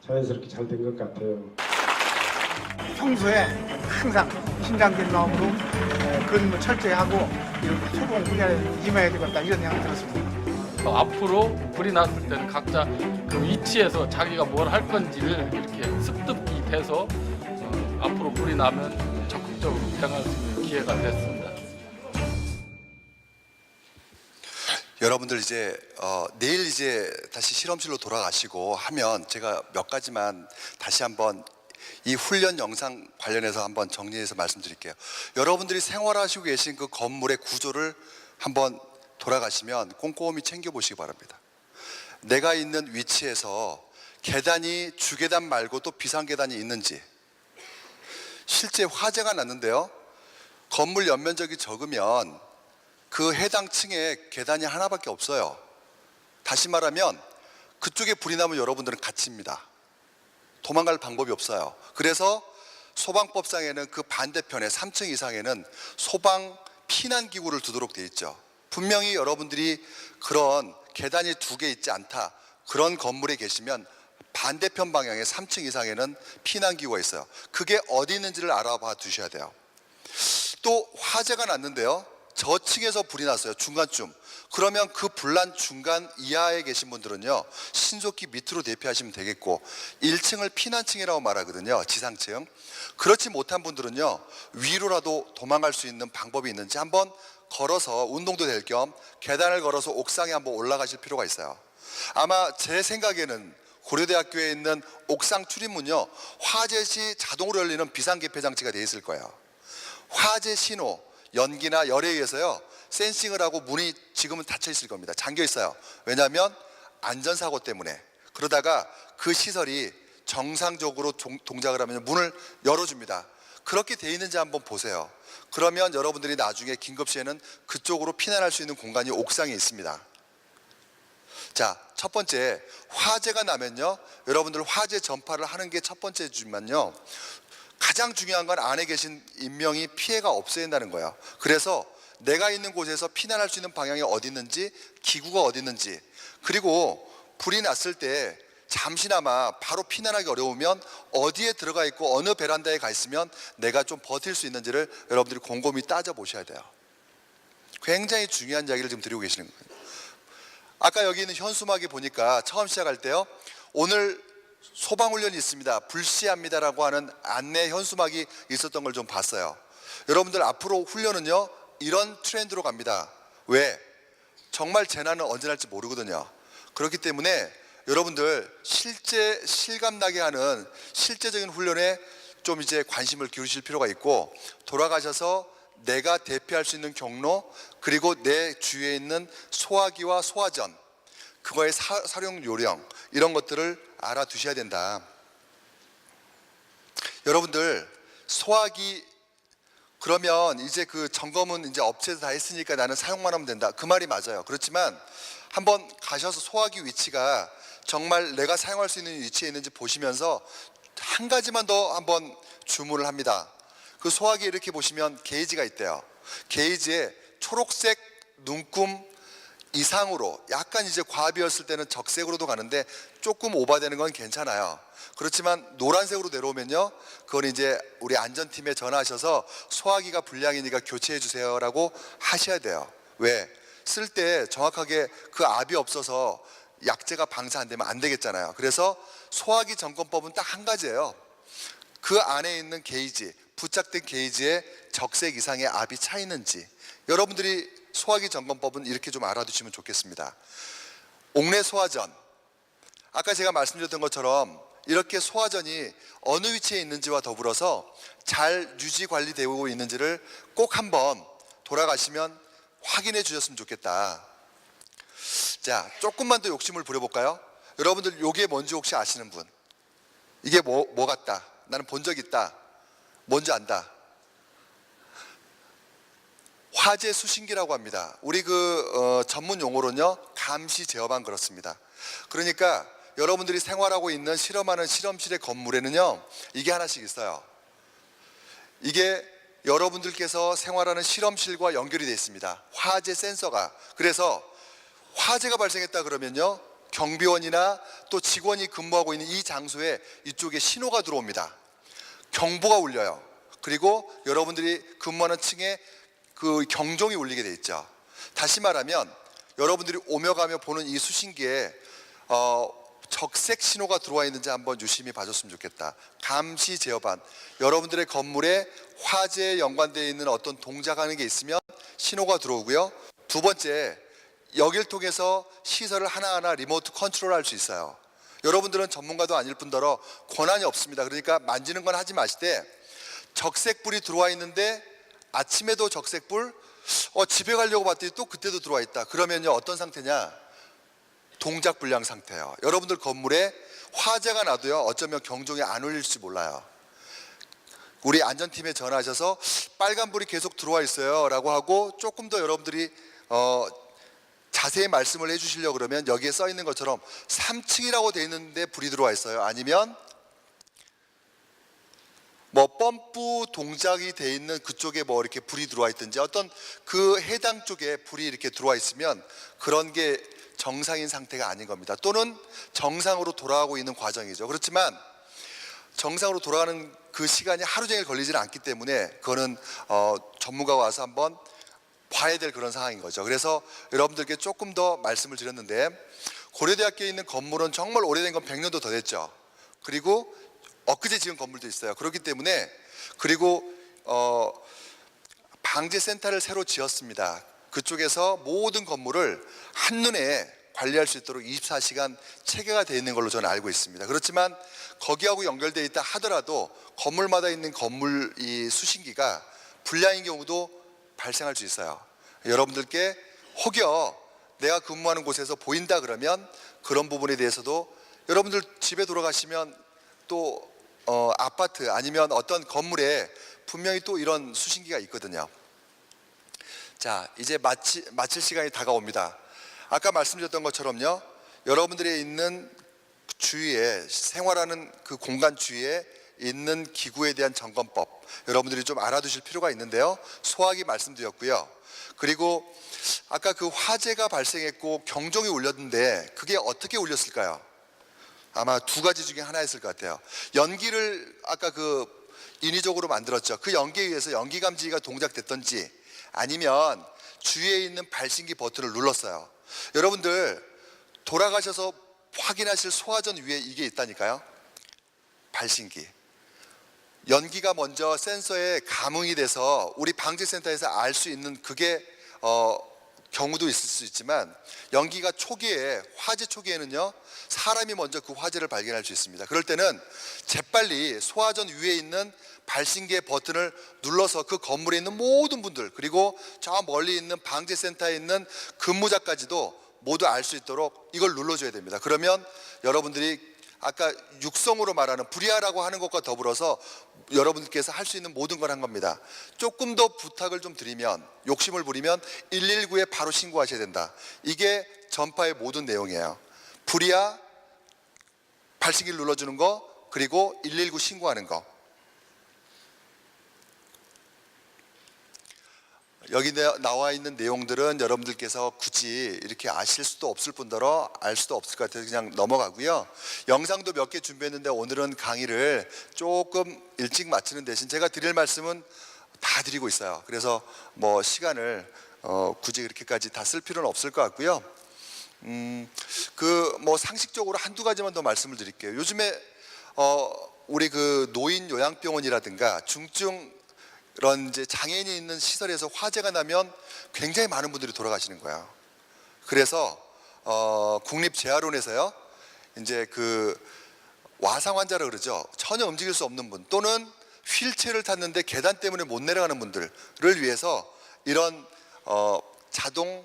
자연스럽게 잘 된 것 같아요. 평소에 항상 긴장된 마음으로 근무 철저히 하고 소방 분야에 임해야 되겠다 이런 생각이 들었습니다. 앞으로 불이 났을 때는 각자 그 위치에서 자기가 뭘 할 건지를 이렇게 습득이 돼서 앞으로 불이 나면 적극적으로 대응할 수 있는 기회가 됐습니다. 여러분들 이제 내일 이제 다시 실험실로 돌아가시고 하면 제가 몇 가지만 다시 한번 이 훈련 영상 관련해서 한번 정리해서 말씀드릴게요. 여러분들이 생활하시고 계신 그 건물의 구조를 한번 돌아가시면 꼼꼼히 챙겨보시기 바랍니다. 내가 있는 위치에서 계단이 주계단 말고 또 비상계단이 있는지, 실제 화재가 났는데요. 건물 연면적이 적으면 그 해당 층에 계단이 하나밖에 없어요. 다시 말하면 그쪽에 불이 나면 여러분들은 갇힙니다. 도망갈 방법이 없어요. 그래서 소방법상에는 그 반대편에 3층 이상에는 소방 피난기구를 두도록 돼 있죠. 분명히 여러분들이 그런 계단이 2개 있지 않다, 그런 건물에 계시면 반대편 방향에 3층 이상에는 피난기구가 있어요. 그게 어디 있는지를 알아봐 두셔야 돼요. 또 화재가 났는데요, 저층에서 불이 났어요. 중간쯤. 그러면 그 불난 중간 이하에 계신 분들은요, 신속히 밑으로 대피하시면 되겠고, 1층을 피난층이라고 말하거든요. 지상층. 그렇지 못한 분들은요, 위로라도 도망갈 수 있는 방법이 있는지 한번 걸어서 운동도 될 겸 계단을 걸어서 옥상에 한번 올라가실 필요가 있어요. 아마 제 생각에는 고려대학교에 있는 옥상 출입문요, 화재 시 자동으로 열리는 비상개폐 장치가 되어 있을 거예요. 화재 신호, 연기나 열에 의해서요, 센싱을 하고 문이 지금은 닫혀 있을 겁니다. 잠겨 있어요. 왜냐하면 안전사고 때문에. 그러다가 그 시설이 정상적으로 동작을 하면 문을 열어줍니다. 그렇게 돼 있는지 한번 보세요. 그러면 여러분들이 나중에 긴급시에는 그쪽으로 피난할 수 있는 공간이 옥상에 있습니다. 자, 첫 번째, 화재가 나면요, 여러분들 화재 전파를 하는 게 첫 번째지만요, 가장 중요한 건 안에 계신 인명이 피해가 없어야 한다는 거예요. 그래서 내가 있는 곳에서 피난할 수 있는 방향이 어디 있는지, 기구가 어디 있는지, 그리고 불이 났을 때 잠시나마 바로 피난하기 어려우면 어디에 들어가 있고 어느 베란다에 가 있으면 내가 좀 버틸 수 있는지를 여러분들이 곰곰이 따져보셔야 돼요. 굉장히 중요한 이야기를 지금 드리고 계시는 거예요. 아까 여기 있는 현수막이 보니까 처음 시작할 때요, 오늘 소방훈련이 있습니다, 불시합니다라고 하는 안내 현수막이 있었던 걸 좀 봤어요. 여러분들 앞으로 훈련은요, 이런 트렌드로 갑니다. 왜? 정말 재난은 언제 날지 모르거든요. 그렇기 때문에 여러분들 실제 실감나게 하는 실제적인 훈련에 좀 이제 관심을 기울이실 필요가 있고, 돌아가셔서 내가 대피할 수 있는 경로, 그리고 내 주위에 있는 소화기와 소화전, 그거의 사용 요령, 이런 것들을 알아두셔야 된다. 여러분들 소화기, 그러면 이제 그 점검은 이제 업체에서 다 했으니까 나는 사용만 하면 된다, 그 말이 맞아요. 그렇지만 한번 가셔서 소화기 위치가 정말 내가 사용할 수 있는 위치에 있는지 보시면서 한 가지만 더 한번 주문을 합니다. 그 소화기 이렇게 보시면 게이지가 있대요. 게이지에 초록색 눈금 이상으로, 약간 이제 과비였을 때는 적색으로도 가는데 조금 오버되는 건 괜찮아요. 그렇지만 노란색으로 내려오면요, 그건 이제 우리 안전팀에 전화하셔서 소화기가 불량이니까 교체해 주세요라고 하셔야 돼요. 왜? 쓸 때 정확하게 그 압이 없어서 약재가 방사 안 되면 안 되겠잖아요. 그래서 소화기 점검법은 딱 한 가지예요. 그 안에 있는 게이지, 부착된 게이지에 적색 이상의 압이 차 있는지, 여러분들이 소화기 점검법은 이렇게 좀 알아두시면 좋겠습니다. 옥내 소화전, 아까 제가 말씀드렸던 것처럼 이렇게 소화전이 어느 위치에 있는지와 더불어서 잘 유지 관리되고 있는지를 꼭 한번 돌아가시면 확인해 주셨으면 좋겠다. 자, 조금만 더 욕심을 부려볼까요? 여러분들 요게 뭔지 혹시 아시는 분? 이게 뭐 같다, 나는 본 적 있다, 뭔지 안다. 화재 수신기라고 합니다. 우리 전문 용어로는요, 감시 제어반 그렇습니다. 그러니까 여러분들이 생활하고 있는 실험하는 실험실의 건물에는요, 이게 하나씩 있어요. 이게 여러분들께서 생활하는 실험실과 연결이 되어 있습니다. 화재 센서가. 그래서 화재가 발생했다 그러면요, 경비원이나 또 직원이 근무하고 있는 이 장소에 이쪽에 신호가 들어옵니다. 경보가 울려요. 그리고 여러분들이 근무하는 층에 그 경종이 울리게 돼 있죠. 다시 말하면 여러분들이 오며 가며 보는 이 수신기에 적색 신호가 들어와 있는지 한번 유심히 봐줬으면 좋겠다. 감시 제어반, 여러분들의 건물에 화재에 연관되어 있는 어떤 동작하는 게 있으면 신호가 들어오고요. 두 번째, 여길 통해서 시설을 하나하나 리모트 컨트롤할 수 있어요. 여러분들은 전문가도 아닐 뿐더러 권한이 없습니다. 그러니까 만지는 건 하지 마시되, 적색불이 들어와 있는데 아침에도 적색불, 집에 가려고 봤더니 또 그때도 들어와 있다. 그러면요, 어떤 상태냐? 동작 불량 상태예요. 여러분들 건물에 화재가 나도요, 어쩌면 경종이 안 울릴지 몰라요. 우리 안전팀에 전화하셔서 빨간불이 계속 들어와 있어요 라고 하고 조금 더 여러분들이 자세히 말씀을 해주시려고 그러면 여기에 써 있는 것처럼 3층이라고 되어 있는데 불이 들어와 있어요. 아니면 뭐 펌프 동작이 돼 있는 그쪽에 뭐 이렇게 불이 들어와 있든지 어떤 그 해당 쪽에 불이 이렇게 들어와 있으면 그런 게 정상인 상태가 아닌 겁니다. 또는 정상으로 돌아가고 있는 과정이죠. 그렇지만 정상으로 돌아가는 그 시간이 하루 종일 걸리지는 않기 때문에 그거는 전문가가 와서 한번 봐야 될 그런 상황인 거죠. 그래서 여러분들께 조금 더 말씀을 드렸는데, 고려대학교에 있는 건물은 정말 오래된 건 100년도 더 됐죠. 그리고 엊그제 지은 건물도 있어요. 그렇기 때문에, 그리고 방제센터를 새로 지었습니다. 그쪽에서 모든 건물을 한눈에 관리할 수 있도록 24시간 체계가 되어 있는 걸로 저는 알고 있습니다. 그렇지만 거기하고 연결되어 있다 하더라도 건물마다 있는 건물 이 수신기가 불량인 경우도 발생할 수 있어요. 여러분들께 혹여 내가 근무하는 곳에서 보인다 그러면 그런 부분에 대해서도 여러분들 집에 돌아가시면 또 아파트 아니면 어떤 건물에 분명히 또 이런 수신기가 있거든요. 자, 이제 마칠 시간이 다가옵니다. 아까 말씀드렸던 것처럼요, 여러분들이 있는 주위에, 생활하는 그 공간 주위에 있는 기구에 대한 점검법, 여러분들이 좀 알아두실 필요가 있는데요. 소화기 말씀드렸고요. 그리고 아까 그 화재가 발생했고 경종이 울렸는데 그게 어떻게 울렸을까요? 아마 두 가지 중에 하나였을 것 같아요. 연기를 아까 그 인위적으로 만들었죠. 그 연기에 의해서 연기 감지기가 동작됐던지, 아니면 주위에 있는 발신기 버튼을 눌렀어요. 여러분들 돌아가셔서 확인하실 소화전 위에 이게 있다니까요. 발신기. 연기가 먼저 센서에 감응이 돼서 우리 방제센터에서 알 수 있는 그게 경우도 있을 수 있지만, 연기가 초기에, 화재 초기에는요, 사람이 먼저 그 화재를 발견할 수 있습니다. 그럴 때는 재빨리 소화전 위에 있는 발신기의 버튼을 눌러서 그 건물에 있는 모든 분들, 그리고 저 멀리 있는 방제센터에 있는 근무자까지도 모두 알 수 있도록 이걸 눌러줘야 됩니다. 그러면 여러분들이 아까 육성으로 말하는 불이하라고 하는 것과 더불어서 여러분들께서 할 수 있는 모든 걸 한 겁니다. 조금 더 부탁을 좀 드리면, 욕심을 부리면 119에 바로 신고하셔야 된다. 이게 전파의 모든 내용이에요. 불이야, 발신기를 눌러주는 거, 그리고 119 신고하는 거. 여기 나와 있는 내용들은 여러분들께서 굳이 이렇게 아실 수도 없을 뿐더러 알 수도 없을 것 같아서 그냥 넘어가고요. 영상도 몇 개 준비했는데 오늘은 강의를 조금 일찍 마치는 대신 제가 드릴 말씀은 다 드리고 있어요. 그래서 뭐 시간을 굳이 그렇게까지 다 쓸 필요는 없을 것 같고요. 그 뭐 상식적으로 한두 가지만 더 말씀을 드릴게요. 요즘에 우리 그 노인 요양병원이라든가 중증 이런 이제 장애인이 있는 시설에서 화재가 나면 굉장히 많은 분들이 돌아가시는 거예요. 그래서 국립재활원에서요, 이제 그 와상 환자라 그러죠. 전혀 움직일 수 없는 분, 또는 휠체어를 탔는데 계단 때문에 못 내려가는 분들을 위해서 이런 자동,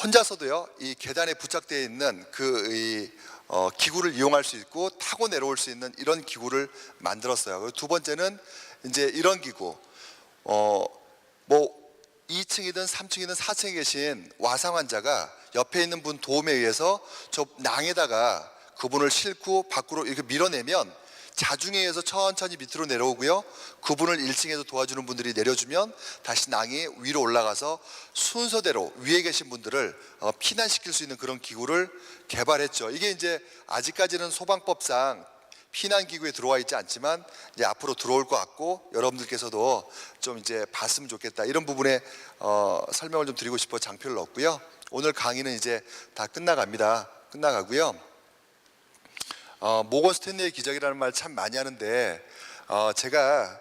혼자서도요 이 계단에 부착되어 있는 그 기구를 이용할 수 있고 타고 내려올 수 있는 이런 기구를 만들었어요. 그리고 두 번째는 이제 이런 기구, 뭐 2층이든 3층이든 4층에 계신 와상 환자가 옆에 있는 분 도움에 의해서 저 낭에다가 그분을 싣고 밖으로 이렇게 밀어내면 자중에 의해서 천천히 밑으로 내려오고요. 그분을 1층에서 도와주는 분들이 내려주면 다시 낭이 위로 올라가서 순서대로 위에 계신 분들을 피난시킬 수 있는 그런 기구를 개발했죠. 이게 이제 아직까지는 소방법상 피난기구에 들어와 있지 않지만 이제 앞으로 들어올 것 같고, 여러분들께서도 좀 이제 봤으면 좋겠다, 이런 부분에 설명을 좀 드리고 싶어 장표를 넣었고요. 오늘 강의는 이제 다 끝나가고요. 모건 스탠리의 기적이라는 말 참 많이 하는데 제가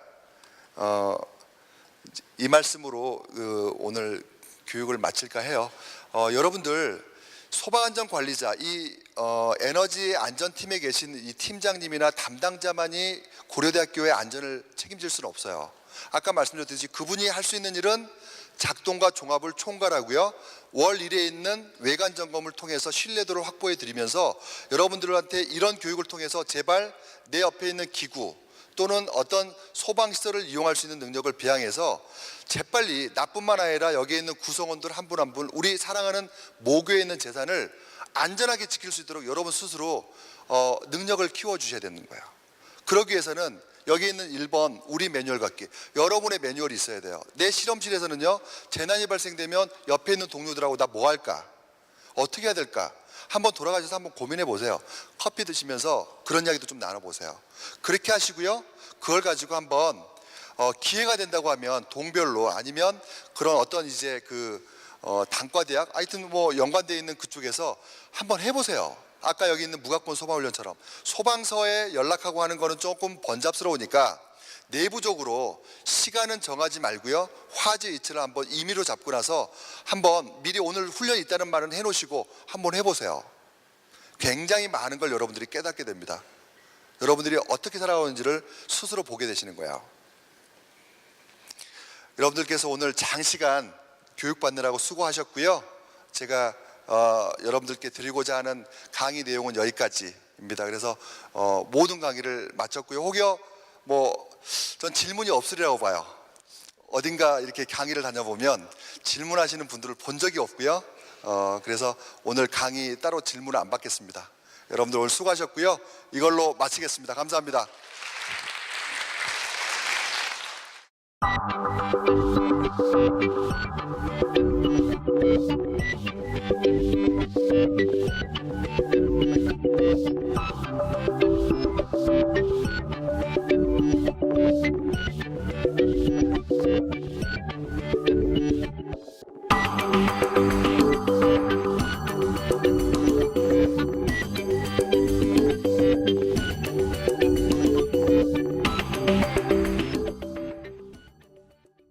이 말씀으로 오늘 교육을 마칠까 해요. 여러분들 소방안전관리자, 이 에너지 안전팀에 계신 이 팀장님이나 담당자만이 고려대학교의 안전을 책임질 수는 없어요. 아까 말씀드렸듯이 그분이 할 수 있는 일은 작동과 종합을 총괄하고요, 월 1회 있는 외관 점검을 통해서 신뢰도를 확보해 드리면서 여러분들한테 이런 교육을 통해서 제발 내 옆에 있는 기구, 또는 어떤 소방시설을 이용할 수 있는 능력을 배양해서 재빨리 나뿐만 아니라 여기에 있는 구성원들 한 분 한 분 우리 사랑하는 모교에 있는 재산을 안전하게 지킬 수 있도록 여러분 스스로 능력을 키워주셔야 되는 거예요. 그러기 위해서는 여기 있는 1번 우리 매뉴얼 갖기, 여러분의 매뉴얼이 있어야 돼요. 내 실험실에서는요, 재난이 발생되면 옆에 있는 동료들하고 나 뭐 할까? 어떻게 해야 될까? 한번 돌아가셔서 한번 고민해 보세요. 커피 드시면서 그런 이야기도 좀 나눠보세요. 그렇게 하시고요, 그걸 가지고 한번 기회가 된다고 하면 동별로 아니면 그런 어떤 이제 단과대학, 하여튼 뭐 연관되어 있는 그쪽에서 한번 해보세요. 아까 여기 있는 무각본 소방훈련처럼 소방서에 연락하고 하는 거는 조금 번잡스러우니까 내부적으로 시간은 정하지 말고요, 화재 위치를 한번 임의로 잡고 나서 한번 미리 오늘 훈련이 있다는 말은 해놓으시고 한번 해보세요. 굉장히 많은 걸 여러분들이 깨닫게 됩니다. 여러분들이 어떻게 살아가는지를 스스로 보게 되시는 거예요. 여러분들께서 오늘 장시간 교육받느라고 수고하셨고요. 제가 여러분들께 드리고자 하는 강의 내용은 여기까지입니다. 그래서 모든 강의를 마쳤고요. 혹여 전 질문이 없으리라고 봐요. 어딘가 이렇게 강의를 다녀보면 질문하시는 분들을 본 적이 없고요. 그래서 오늘 강의 따로 질문을 안 받겠습니다. 여러분들 오늘 수고하셨고요. 이걸로 마치겠습니다. 감사합니다.